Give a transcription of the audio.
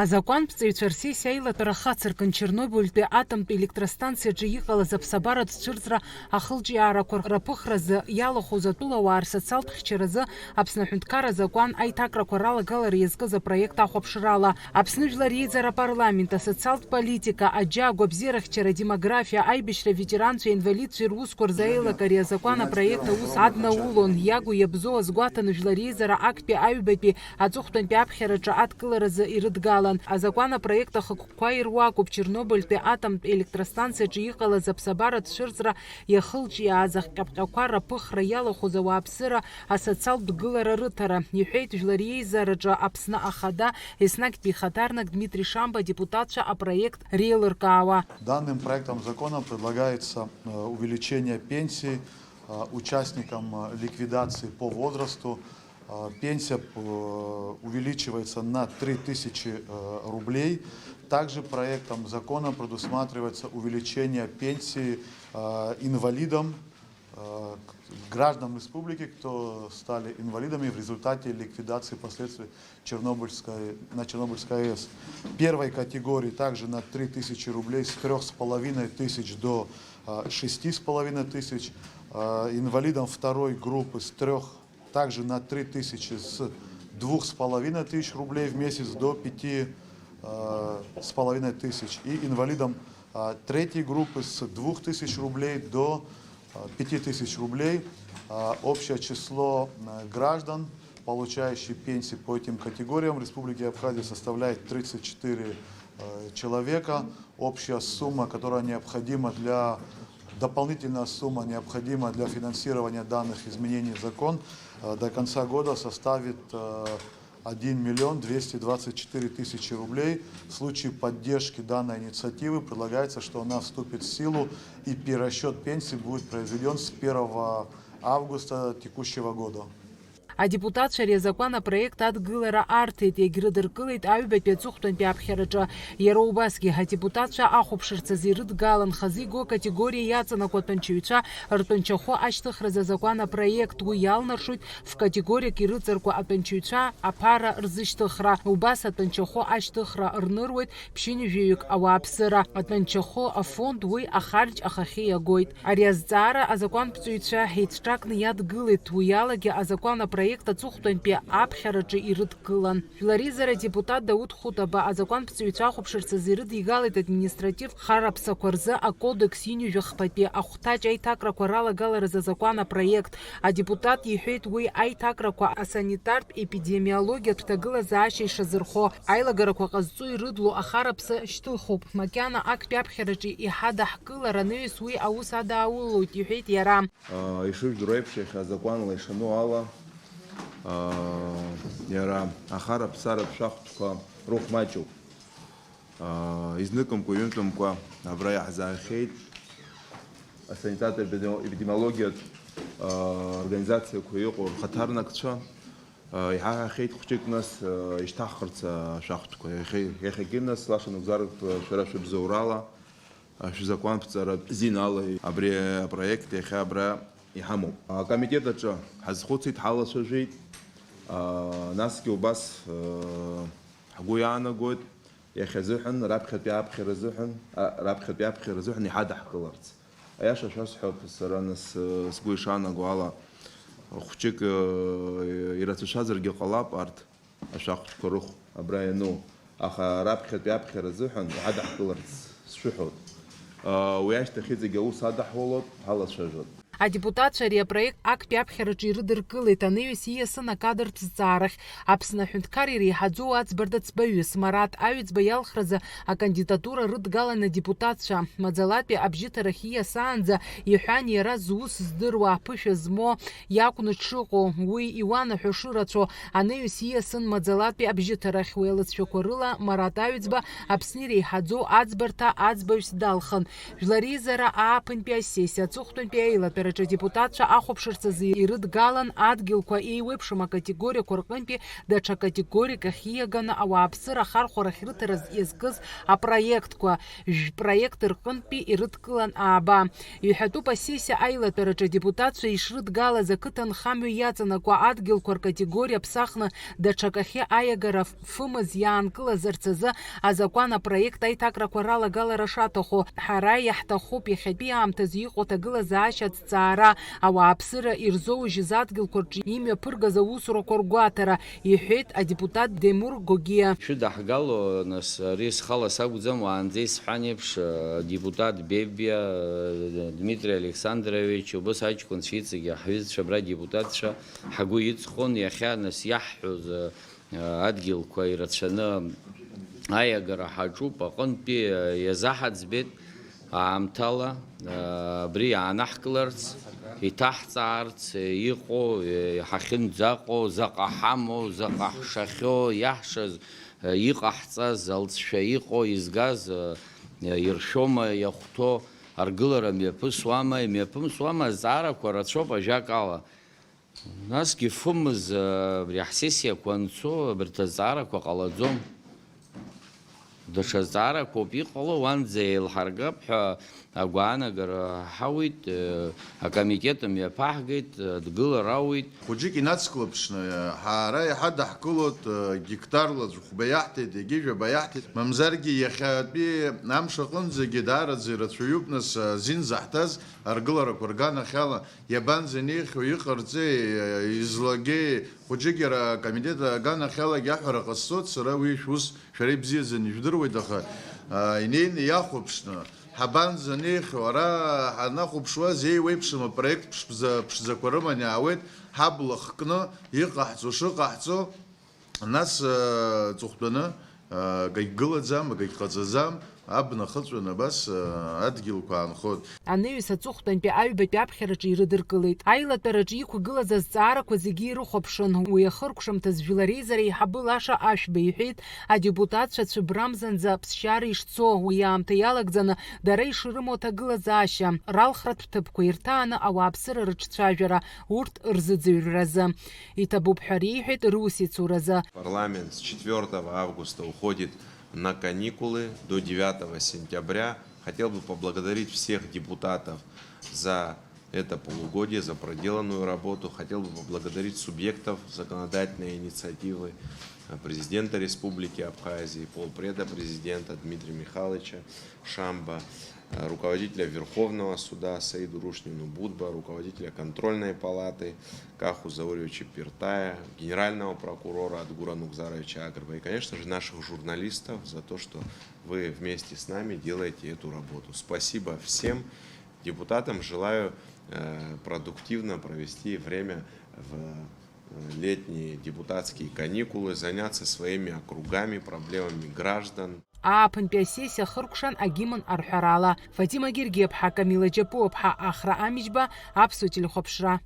Азакәантәҵаҩцәа рсессиа аилатәара хацыркын Чернобыльтәи атомтә електростанциаҿы иҟалаз аԥсабаратә цәырҵра ахылҿиаарақәа раԥыхразы иалахәыз атәылауаа рсоциалтә хьчаразы Аԥсны Аҳәынҭқарра азакәан аиҭакрақәа ралагалара иазкыз апроект ахәаԥшрала Аԥсны Жәлар Реизара апарламент, асоциалтә политика, аџьа, агәабзиарахьчара, демографиа, аибашьра, аветеранцәа, аинвалидцәа ирусқәа рзааилак ари азакәан апроект аус аднаулон, иагу иабзоу азгәаҭаны Жәлар Реизара актәи аҩбатәи аҵыхәтәантәи аԥхьараҿы адкыларазы ирыдгалан. Азакәан апроект ахықәқәа ируакуп Чернобыльтәи атомтә електростанциаҿы иҟалаз аԥсабаратә цәырҵра иахылҿиааз ахҟьаԥҟьақәа раԥыхра иалахәыз ауааԥсыра асоциалтә гылара рыҭара, иҳәеит Жәлар Реизараҿы Аԥсны ахада еснагьтәи хаҭарнак Дмитрий Шамба депутатцәа апроект реилыркаауа. Данным проектом закона предлагается увеличение пенсий участникам ликвидации по возрасту. Пенсия увеличивается на 3000 рублей. Также проектом закона предусматривается увеличение пенсии инвалидам, гражданам республики, кто стали инвалидами в результате ликвидации последствий на Чернобыльской АЭС. Первой категории также на 3000 рублей, с 3500 до 6500. Инвалидам второй группы с 3 также на 3000 с 2500 рублей в месяц до 5500. И инвалидам третьей группы с 2000 рублей до 5000 рублей. Общее число граждан, получающих пенсии по этим категориям в Республике Абхазия составляет 34 человека. Общая сумма, которая необходима дополнительная сумма, необходимая для финансирования данных изменений в закон, до конца года составит 1 224 000 рублей. В случае поддержки данной инициативы предлагается, что она вступит в силу и перерасчет пенсии будет произведен с 1 августа текущего года. Адепутатцәа ари азакәан апроект адгылара арҭеит, иагьрыдыркылеит аҩбатәи аҵыхәтәантәи аԥхьараҿы. Иара убасгьы адепутатцәа ахәаԥшырц азы ирыдгалан хазы иго акатегориа иаҵанакуа аҭәанчаҩцәа ртәанчахәы ашьҭыхразы азакәан апроект уи иалнаршоит в-категориак ирыҵаркуа аҭәанчаҩцәа аԥара рзышьҭыхра. Убас аҭәанчахәы ашьҭыхра рныруеит ԥшьынҩажәаҩык ауааԥсыра. Аҭәанчахәы афонд уи ахарџь ахахьы иагоит. Ари азҵаара азакәантәҵаҩцәа еицҿакны иадгылеит. Уи алагьы азакәан апроект аҵыхәтәантәи аԥхьараҿы ирыдгылан. Жәлар Реизара депутат Дауҭ Хутаба азакәантәҵаҩцәа ахәаԥшырц азы ирыдигалеит административ хараԥсақәа рзы акодекс иҩыжәахпатәи ахәҭаҷ аиҭакрақәа ралагалараз азакәан апроект. Адепутат иҳәеит уи аиҭакрақәа асанитартә эпидемиологиатә ҭагылазаашьа ишазырхо, аилагарақәа ҟазҵо ирыдло ахараԥса шьҭыхуп. Макьана актәи аԥхьараҿы иҳадаҳкылар анаҩс уи аус адааулоит, иҳәеит иара. Ишыжәдыруа еиԥш иахьа азакәанла ишану ала иара ахара-ԥсаратә шәахтәқәа рыхәмаҷуп. Изныкымкәа, ҩынтәымкәа абра иаҳзаахьеит асанитатә эпидемиологиатә организациақәа иҟоу рхаҭарнакцәа, иҳаҳахьеит хәҷык нас ишьҭаҳхырц ашәахтәқәа. Иахьагьы нас лашанагәзаратә шәара шәыбзоурала шәзакәантәҵаратә зинала абри апроект иахьа абра иҳамоуп. Акомитет аҿы ҳазхәыцит, ҳалацәажәеит, насгьы убас ҳгәы иаанагоит иахьазыҳәан раԥхьатәи аԥхьара азыҳәан иҳадаҳкыларц. Аиаша шәасҳәап, сара нас сгәы ишаанаго ала хәҷык ирацәашазаргьы ҟалап арҭ ашәахтәқәа рыхә абра иану, аха раԥхьатәи аԥхьара азыҳәан иҳадаҳкыларц сшәыҳәоит. Уи ашьҭахь иҵегьы аус адаҳуалоит, ҳалацәажәоит. Адепутатцәа ари апроект актәи аԥхьараҿы ирыдыркылеит. Анаҩс ииасын акадртә зҵаарахь Аԥсны Аҳәынҭқарра иреиҳаӡоу аӡбарда ӡбаҩыс Марат Аҩӡба иалхразы акандидатура рыдгалан адепутатцәа. Маӡалатәи абжьыҭарахь ииасаанӡа иҳәан иара зус здыруа, аԥышәа змо иакәны дшыҟоу, уи иуанаҳәо рацәоу. Анаҩс ииасын маӡалатәи абжьыҭарахь. Уи алыҵшәақәа рыла Марат Аҩӡба Аԥсны иреиҳаӡоу аӡбарҭа аӡбаҩс далхын. Жәлар Реизара ааԥынтәи асессиа аҵыхәтәантәи аилатәара аилагараҿы адепутатцәа ахәаԥшырцазы ирыдгалан адгьылқәа еиуеиԥшым акатегориақәа рҟынтәи даҽа категориак ахь ииаганы ауааԥсыра ахархәарахь рыҭараз иазкыз апроектқәа жәпроект рҟынтәи ирыдкылан ааба. Иҳәатәуп асессиа аилатәараҿы адепутатцәа ишрыдгалаз ақыҭанхамҩа иаҵанакуа адгьылқәа ркатегориа ԥсахны даҽакахьы аиагара фымыз иаанкылазарц азы азакәан апроект аиҭакрақәа ралагалара шаҭаху. Ҳара иаҳҭахуп иахьатәи аамҭазы иҟоу аҭагылазаашьа аҭҵаара, ауааԥсыра ирзоужьыз адгьылқәа рҿы имҩаԥыргаз аусурақәа ргәаҭара, иҳәеит адепутат Демур Гогиа. Шәыдаҳгало, нас ари схала сакәӡам, уаанӡа исҳәан еиԥш депутат Бебиа Дмитрий Александрович, убас аҷкәынцәа иҵегьы ҳҩызцәа абра депутатцәа ҳгәы иҵхон, иахьа нас иаҳҳәоз адгьылқәа ирацәаны аиагара ҳаҿуп, аҟынтәи иазаҳаӡбеит аамҭала абри иаанаҳкыларц, иҭаҳҵаарц иҟоу, ҳахьынӡаҟоу, заҟа ҳамоу, заҟа ҳшахьоу, иаҳшаз, иҟаҳҵаз, алҵшәа иҟоу, изгаз иршәома, иахәҭоу аргылара мҩаԥысуама, имҩаԥымсуама азҵаарақәа рацәоуп ажәакала. Насгьы фымыз абри ҳсессиақәа анцо абарҭ азҵаарақәа ҟалаӡом. Даҽа зҵаарақәоуп иҟало, уанӡа еилҳаргап ҳәа агәаанагара ҳауит, акомитет мҩаԥаҳгеит, дгылара ауит. Хәыҷык инацклаԥшны ҳара иаҳа даҳкылоит гектарла ӡәхәба иаҳҭеит, егьи жәаба иаҳҭеит. Мамзаргьы иахьатәи амш аҟынӡагьы даараӡа ирацәаҩуп, нас азин заҳҭаз аргыларақәа рганахьала иабанӡанеихьоу, иҟарҵеи, излагеи, хәыҷык иара акомитет аганахьалагьы аҳәара ҟасҵоит, сара уи шәус шәара ибзиаӡаны ижәдыруеит, аха инеины иахәаԥшны ҳабанӡанеихьоу, ара ҳанахәаԥшуаз еиуеиԥшым апроект ԥшӡақәа рыманы иаауеит, ҳабла хкны иҟаҳҵо шыҟаҳҵо, нас ҵыхәтәаны акагьгылаӡам, акагьҟаҵаӡам, абна хыҵәан абас адгьылқәа аанхоит. Аныҩс аҵыхәтәантәи аҩбатәи аԥхьараҿы ирыдыркылеит. Аилатәараҿы иқәгылаз азҵаарақәа зегьы ирыхәаԥшын. Уи ахыркәшамҭаз жәлари зареи еиҳабы Лаша Ашәба иҳәеит, адепутатцәа цәыбрамзанӡа ԥсшьара ишцо, уи аамҭа иалагӡаны дара ишрымоу аҭагылазаашьа, ралхратә ҭыԥқәа ирҭааны ауааԥсыра рыҿцәажәара, урҭ рзыӡырҩразы. Иҭабуп ҳәа реиҳәеит русицуразы. Парламент с 4 августа уходит на каникулы до 9 сентября. Хотел бы поблагодарить всех депутатов за это полугодие, за проделанную работу. Хотел бы поблагодарить субъектов законодательной инициативы, президента Республики Абхазии, полпреда президента Дмитрия Михайловича Шамба, руководителя Верховного суда Саиду Рушнину Будба, руководителя контрольной палаты Каху Заурьевича Пиртая, генерального прокурора Адгура Нукзаровича Агрова и, конечно же, наших журналистов за то, что вы вместе с нами делаете эту работу. Спасибо всем депутатам. Желаю продуктивно провести время в летние депутатские каникулы, заняться своими округами, проблемами граждан. Ааԥынтәи асессиа хыркәшан агимн арҳәарала. Фатима Гергиаԥҳа, Камила Ҷапуаԥҳа, Ахра Амиџьба, Аԥсуа телехәаԥшра.